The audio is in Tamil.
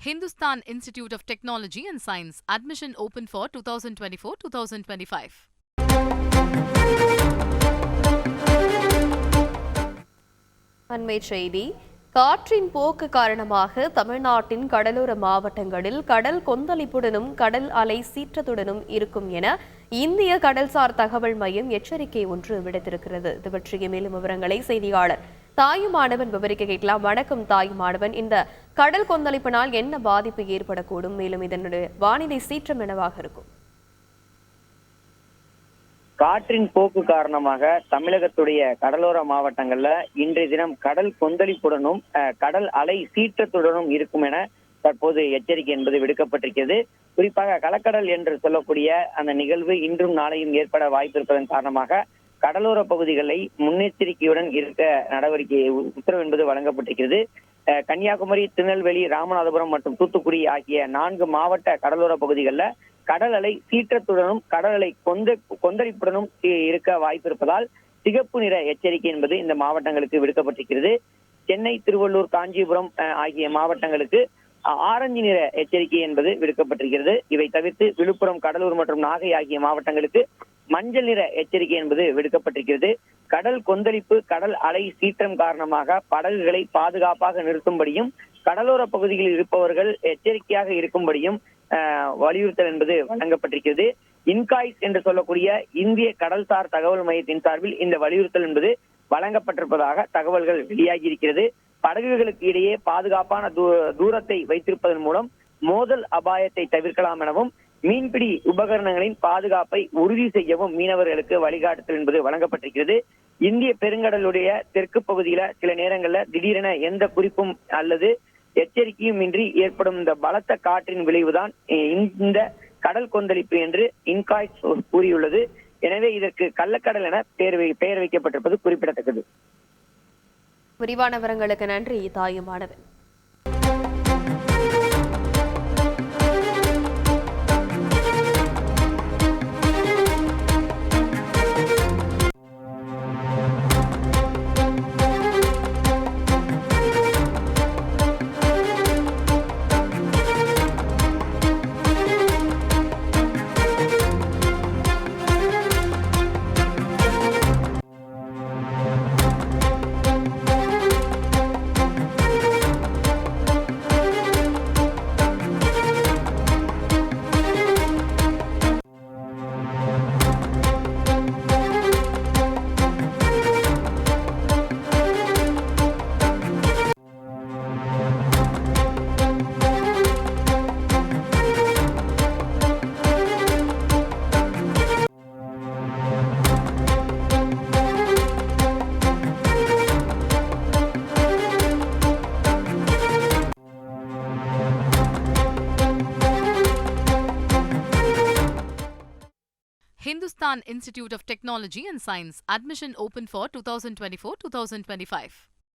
Hindustan Institute of Technology and Science. Admission open for 2024-2025. அண்மை செய்தி. காற்றின் போக்கு காரணமாக தமிழ்நாட்டின் கடலோர மாவட்டங்களில் கடல் கொந்தளிப்புடனும் கடல் அலை சீற்றத்துடனும் இருக்கும் என இந்திய கடல்சார் தகவல் மையம் எச்சரிக்கை ஒன்று விடுத்திருக்கிறது. இது பற்றிய மேலும் விவரங்களை செய்தியாளர் தாயுமானவன் விவரிக்க கேட்கலாம். வணக்கம் தாயுமானவன், இந்த கடல் கொந்தளிப்பினால் என்ன பாதிப்பு ஏற்படக்கூடும், மேலும் இதனுடைய வானிலை சீற்றம் என்னவாக இருக்கும்? காற்றின் போக்கு காரணமாக தமிழகத்துடைய கடலோர மாவட்டங்கள்ல இன்றைய தினம் கடல் கொந்தளிப்புடனும் கடல் அலை சீற்றத்துடனும் இருக்கும் என தற்போது எச்சரிக்கை என்பது விடுக்கப்பட்டிருக்கிறது. குறிப்பாக கலக்கடல் என்று சொல்லக்கூடிய அந்த நிகழ்வு இன்றும் நாளையும் ஏற்பட வாய்ப்பு இருப்பதன் காரணமாக கடலோர பகுதிகளை முன்னெச்சரிக்கையுடன் இருக்க நடவடிக்கை உத்தரவு என்பது வழங்கப்பட்டிருக்கிறது. கன்னியாகுமரி, திருநெல்வேலி, ராமநாதபுரம் மற்றும் தூத்துக்குடி ஆகிய 4 மாவட்ட கடலோர பகுதிகளில் கடல் அலை சீற்றத்துடனும் கடல் அலை கொந்தளிப்புடனும் இருக்க வாய்ப்பு இருப்பதால் சிகப்பு நிற எச்சரிக்கை என்பது இந்த மாவட்டங்களுக்கு விடுக்கப்பட்டிருக்கிறது. சென்னை, திருவள்ளூர், காஞ்சிபுரம் ஆகிய மாவட்டங்களுக்கு ஆரஞ்சு நிற எச்சரிக்கை என்பது விடுக்கப்பட்டிருக்கிறது. இவை தவிர்த்து விழுப்புரம், கடலூர் மற்றும் நாகை ஆகிய மாவட்டங்களுக்கு மஞ்சள் நிற எச்சரிக்கை என்பது விடுக்கப்பட்டிருக்கிறது. கடல் கொந்தளிப்பு, கடல் அலை சீற்றம் காரணமாக படகுகளை பாதுகாப்பாக நிறுத்தும்படியும் கடலோர பகுதிகளில் இருப்பவர்கள் எச்சரிக்கையாக இருக்கும்படியும் வலியுறுத்தல் என்பது வழங்கப்பட்டிருக்கிறது. இன்காய்ஸ் என்று சொல்லக்கூடிய இந்திய கடல்சார் தகவல் மையத்தின் சார்பில் இந்த வலியுறுத்தல் என்பது வழங்கப்பட்டிருப்பதாக தகவல்கள் வெளியாகி இருக்கிறது. படகுகளுக்கு இடையே பாதுகாப்பான தூரத்தை வைத்திருப்பதன் மூலம் மோதல் அபாயத்தை தவிர்க்கலாம் எனவும் மீன்பிடி உபகரணங்களின் பாதுகாப்பை உறுதி செய்யவும் மீனவர்களுக்கு வழிகாட்டுதல் என்பது வழங்கப்பட்டிருக்கிறது. இந்திய பெருங்கடலுடைய தெற்கு பகுதியில சில நேரங்களில் திடீரென எந்த குறிப்பும் அல்லது எச்சரிக்கையும் இன்றி ஏற்படும் இந்த பலத்த காற்றின் விளைவுதான் இந்த கடல் கொந்தளிப்பு என்று இன்காய்ஸ் கூறியுள்ளது. எனவே இதற்கு கள்ளக்கடல் என பெயர் வைக்கப்பட்டிருப்பது குறிப்பிடத்தக்கது. விரிவான விவரங்களுக்கு நன்றி Thayumanavan. Hindustan Institute of Technology and Science. Admission open for 2024-2025.